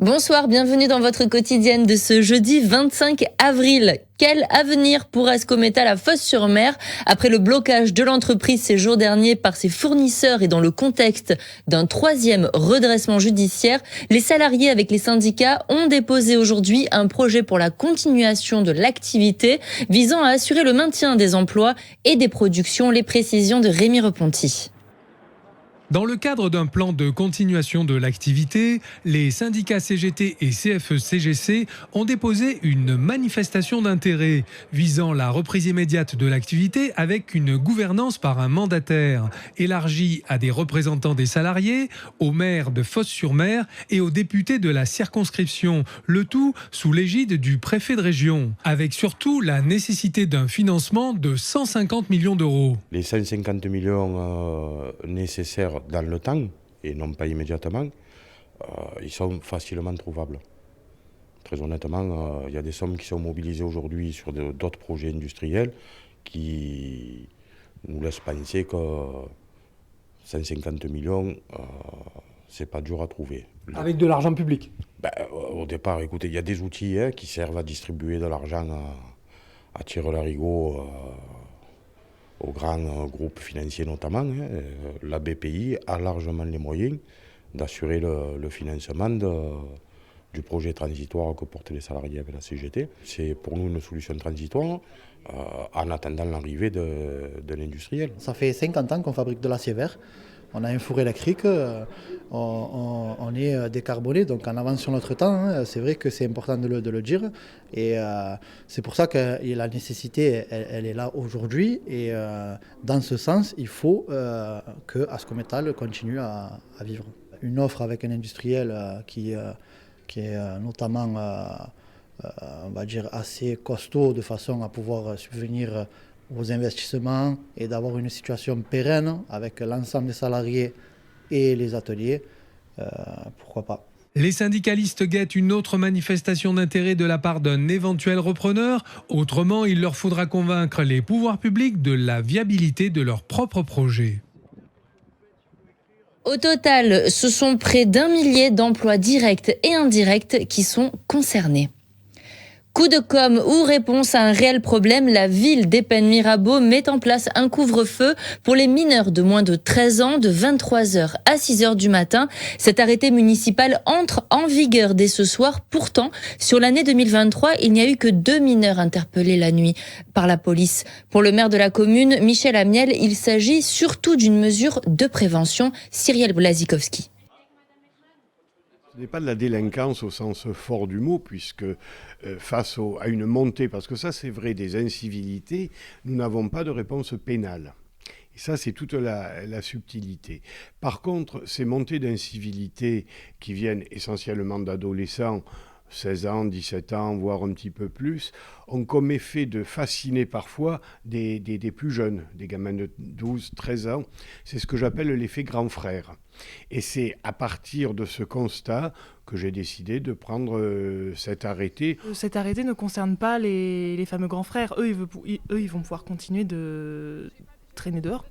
Bonsoir, bienvenue dans votre quotidienne de ce jeudi 25 avril. Quel avenir pour Ascométal à Fos-sur-Mer après le blocage de l'entreprise ces jours derniers par ses fournisseurs et dans le contexte d'un troisième redressement judiciaire? Les salariés avec les syndicats ont déposé aujourd'hui un projet pour la continuation de l'activité visant à assurer le maintien des emplois et des productions. Les précisions de Rémi Reponti. Dans le cadre d'un plan de continuation de l'activité, les syndicats CGT et CFE-CGC ont déposé une manifestation d'intérêt visant la reprise immédiate de l'activité avec une gouvernance par un mandataire, élargie à des représentants des salariés, aux maires de Fos-sur-Mer et aux députés de la circonscription, le tout sous l'égide du préfet de région, avec surtout la nécessité d'un financement de 150 millions d'euros. Les 150 millions nécessaires dans le temps, et non pas immédiatement, ils sont facilement trouvables. Très honnêtement, il y a des sommes qui sont mobilisées aujourd'hui sur d'autres projets industriels qui nous laissent penser que 150 millions, c'est pas dur à trouver. Avec de l'argent public? Au départ, écoutez, il y a des outils qui servent à distribuer de l'argent à tire-larigot aux grands groupes financiers notamment. La BPI a largement les moyens d'assurer le financement du projet transitoire que portent les salariés avec la CGT. C'est pour nous une solution transitoire en attendant l'arrivée de l'industriel. Ça fait 50 ans qu'on fabrique de l'acier vert. On a un four électrique, on est décarboné, donc en avance sur notre temps. C'est vrai que c'est important de le dire. Et c'est pour ça que la nécessité, elle est là aujourd'hui. Et dans ce sens, il faut que Ascométal continue à vivre. Une offre avec un industriel qui est notamment, on va dire, assez costaud de façon à pouvoir subvenir aux investissements et d'avoir une situation pérenne avec l'ensemble des salariés et les ateliers, pourquoi pas. Les syndicalistes guettent une autre manifestation d'intérêt de la part d'un éventuel repreneur. Autrement, il leur faudra convaincre les pouvoirs publics de la viabilité de leur propre projet. Au total, ce sont près d'1 millier d'emplois directs et indirects qui sont concernés. Coup de com' ou réponse à un réel problème, la ville d'Epen-Mirabeau met en place un couvre-feu pour les mineurs de moins de 13 ans de 23h à 6h du matin. Cet arrêté municipal entre en vigueur dès ce soir. Pourtant, sur l'année 2023, il n'y a eu que 2 mineurs interpellés la nuit par la police. Pour le maire de la commune, Michel Amiel, il s'agit surtout d'une mesure de prévention. Cyrielle Blazikowski. Ce n'est pas de la délinquance au sens fort du mot, puisque face à une montée, parce que ça c'est vrai, des incivilités, nous n'avons pas de réponse pénale. Et ça, c'est toute la subtilité. Par contre, ces montées d'incivilité qui viennent essentiellement d'adolescents, 16 ans, 17 ans, voire un petit peu plus, ont comme effet de fasciner parfois des plus jeunes, des gamins de 12, 13 ans. C'est ce que j'appelle l'effet grand frère. Et c'est à partir de ce constat que j'ai décidé de prendre cet arrêté. Cet arrêté ne concerne pas les fameux grands frères. Eux, ils vont pouvoir continuer de traîner dehors.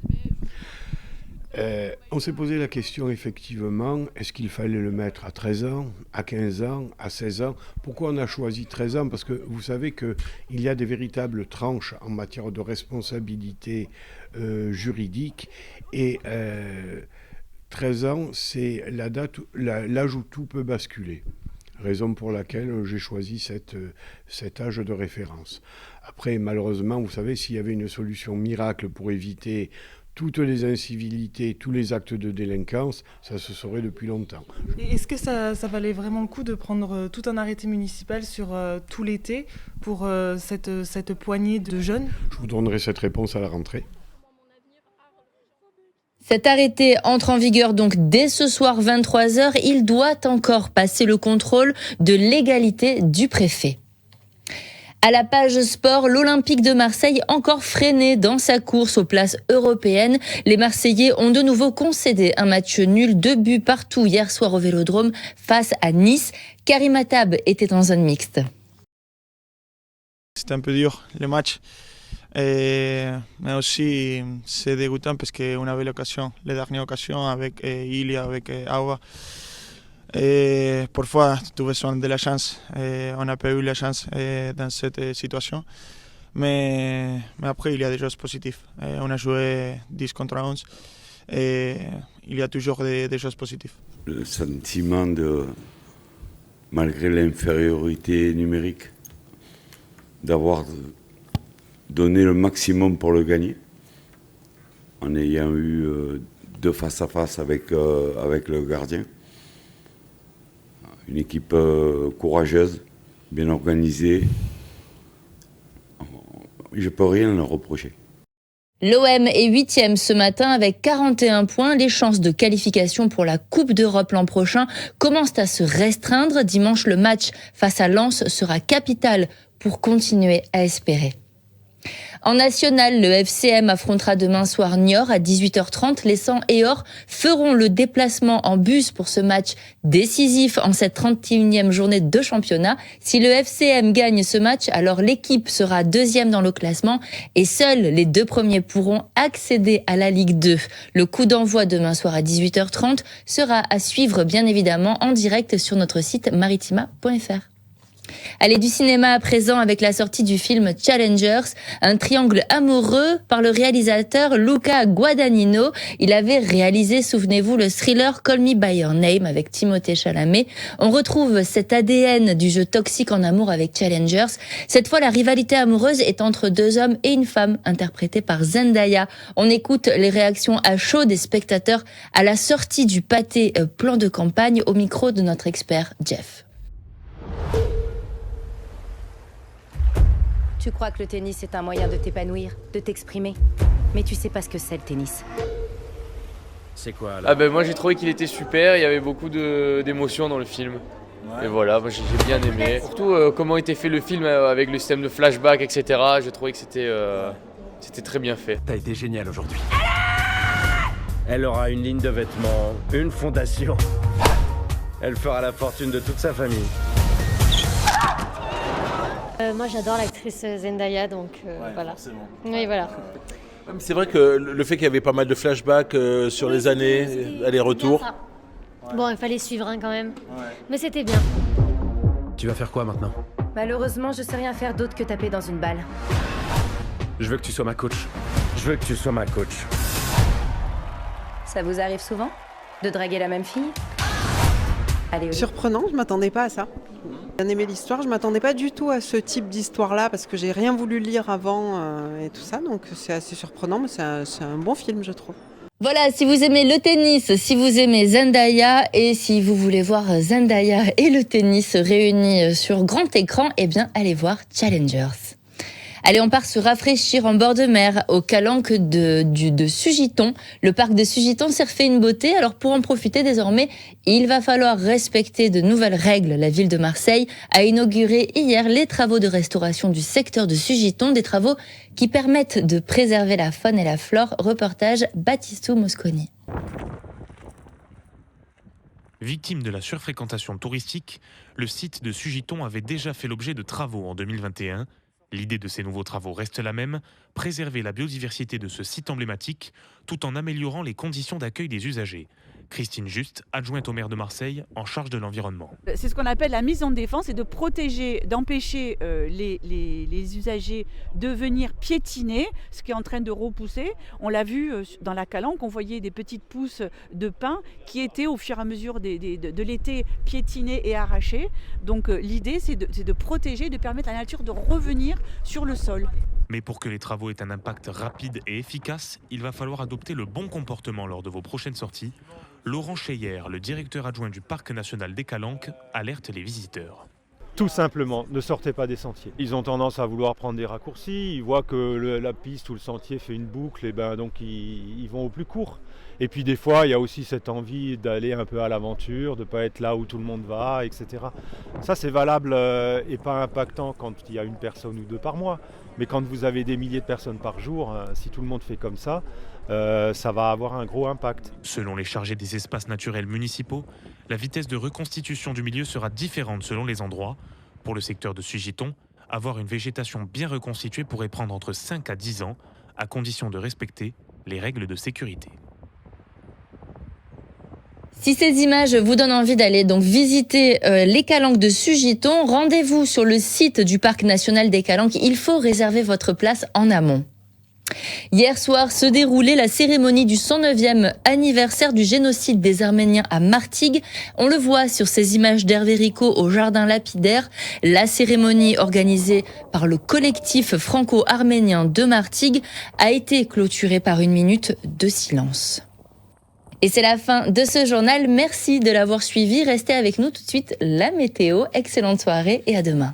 On s'est posé la question effectivement, est-ce qu'il fallait le mettre à 13 ans, à 15 ans, à 16 ans? Pourquoi on a choisi 13 ans? Parce que vous savez qu'il y a des véritables tranches en matière de responsabilité juridique et 13 ans, c'est l'âge où tout peut basculer. Raison pour laquelle j'ai choisi cet âge de référence. Après, malheureusement, vous savez, s'il y avait une solution miracle pour éviter toutes les incivilités, tous les actes de délinquance, ça se saurait depuis longtemps. Et est-ce que ça valait vraiment le coup de prendre tout un arrêté municipal sur tout l'été pour cette poignée de jeunes? Je vous donnerai cette réponse à la rentrée. Cet arrêté entre en vigueur donc dès ce soir 23h. Il doit encore passer le contrôle de légalité du préfet. À la page sport, l'Olympique de Marseille encore freiné dans sa course aux places européennes. Les Marseillais ont de nouveau concédé un match nul, 2 buts partout hier soir au Vélodrome face à Nice. Karim Attab était en zone mixte. C'était un peu dur le match, mais aussi c'est dégoûtant parce qu'on avait l'occasion, les dernières occasions avec Ilia, avec Awa. Et parfois, tu as besoin de la chance. Et on n'a pas eu la chance dans cette situation. Mais après, il y a des choses positives. Et on a joué 10 contre 11. Et il y a toujours des choses positives. Le sentiment de, malgré l'infériorité numérique, d'avoir donné le maximum pour le gagner, en ayant eu 2 face-à-face avec le gardien. Une équipe courageuse, bien organisée. Je ne peux rien leur reprocher. L'OM est 8e ce matin avec 41 points. Les chances de qualification pour la Coupe d'Europe l'an prochain commencent à se restreindre. Dimanche, le match face à Lens sera capital pour continuer à espérer. En national, le FCM affrontera demain soir Niort à 18h30. Les 100 et or feront le déplacement en bus pour ce match décisif en cette 31e journée de championnat. Si le FCM gagne ce match, alors l'équipe sera 2e dans le classement et seuls les 2 premiers pourront accéder à la Ligue 2. Le coup d'envoi demain soir à 18h30 sera à suivre bien évidemment en direct sur notre site maritima.fr. Allez, du cinéma à présent avec la sortie du film Challengers, un triangle amoureux par le réalisateur Luca Guadagnino. Il avait réalisé, souvenez-vous, le thriller Call Me By Your Name avec Timothée Chalamet. On retrouve cet ADN du jeu toxique en amour avec Challengers. Cette fois, la rivalité amoureuse est entre 2 hommes et une femme, interprétée par Zendaya. On écoute les réactions à chaud des spectateurs à la sortie du pâté plan de campagne au micro de notre expert Jeff. Tu crois que le tennis est un moyen de t'épanouir, de t'exprimer. Mais tu sais pas ce que c'est le tennis. C'est quoi là? Moi j'ai trouvé qu'il était super, il y avait beaucoup d'émotions dans le film. Ouais. Et voilà, moi, j'ai bien aimé. Surtout comment était fait le film avec le système de flashback, etc. J'ai trouvé que c'était très bien fait. T'as été génial aujourd'hui. Elle aura une ligne de vêtements, une fondation. Elle fera la fortune de toute sa famille. Moi j'adore l'actrice Zendaya, donc voilà. Forcément. Oui, voilà. C'est vrai que le fait qu'il y avait pas mal de flashbacks sur les années, allers-retours. Ouais. Bon, il fallait suivre quand même, mais c'était bien. Tu vas faire quoi maintenant? Malheureusement, je sais rien faire d'autre que taper dans une balle. Je veux que tu sois ma coach. Je veux que tu sois ma coach. Ça vous arrive souvent de draguer la même fille? Allez, surprenant, je m'attendais pas à ça. J'ai bien aimé l'histoire, je m'attendais pas du tout à ce type d'histoire-là parce que j'ai rien voulu lire avant et tout ça, donc c'est assez surprenant, mais c'est un bon film, je trouve. Voilà, si vous aimez le tennis, si vous aimez Zendaya et si vous voulez voir Zendaya et le tennis réunis sur grand écran, eh bien allez voir Challengers. Allez, on part se rafraîchir en bord de mer au calanque de Sugiton. Le parc de Sugiton s'est refait une beauté, alors pour en profiter désormais, il va falloir respecter de nouvelles règles. La ville de Marseille a inauguré hier les travaux de restauration du secteur de Sugiton, des travaux qui permettent de préserver la faune et la flore. Reportage Baptistou Mosconi. Victime de la surfréquentation touristique, le site de Sugiton avait déjà fait l'objet de travaux en 2021. L'idée de ces nouveaux travaux reste la même, préserver la biodiversité de ce site emblématique tout en améliorant les conditions d'accueil des usagers. Christine Just, adjointe au maire de Marseille, en charge de l'environnement. C'est ce qu'on appelle la mise en défense, et de protéger, d'empêcher les usagers de venir piétiner, ce qui est en train de repousser. On l'a vu dans la Calanque, on voyait des petites pousses de pin qui étaient au fur et à mesure de l'été piétinées et arrachées. Donc l'idée c'est de protéger, de permettre à la nature de revenir sur le sol. Mais pour que les travaux aient un impact rapide et efficace, il va falloir adopter le bon comportement lors de vos prochaines sorties. Laurent Cheyer, le directeur adjoint du Parc national des Calanques, alerte les visiteurs. Tout simplement, ne sortez pas des sentiers. Ils ont tendance à vouloir prendre des raccourcis, ils voient que la piste ou le sentier fait une boucle, et donc ils vont au plus court. Et puis des fois, il y a aussi cette envie d'aller un peu à l'aventure, de ne pas être là où tout le monde va, etc. Ça, c'est valable et pas impactant quand il y a une personne ou deux par mois. Mais quand vous avez des milliers de personnes par jour, si tout le monde fait comme ça, ça va avoir un gros impact. Selon les chargés des espaces naturels municipaux, la vitesse de reconstitution du milieu sera différente selon les endroits. Pour le secteur de Sugiton, avoir une végétation bien reconstituée pourrait prendre entre 5 à 10 ans, à condition de respecter les règles de sécurité. Si ces images vous donnent envie d'aller donc visiter les calanques de Sugiton, rendez-vous sur le site du Parc national des Calanques. Il faut réserver votre place en amont. Hier soir se déroulait la cérémonie du 109e anniversaire du génocide des Arméniens à Martigues. On le voit sur ces images d'Hervé Rico au jardin lapidaire. La cérémonie organisée par le collectif franco-arménien de Martigues a été clôturée par une minute de silence. Et c'est la fin de ce journal. Merci de l'avoir suivi. Restez avec nous tout de suite. La météo. Excellente soirée et à demain.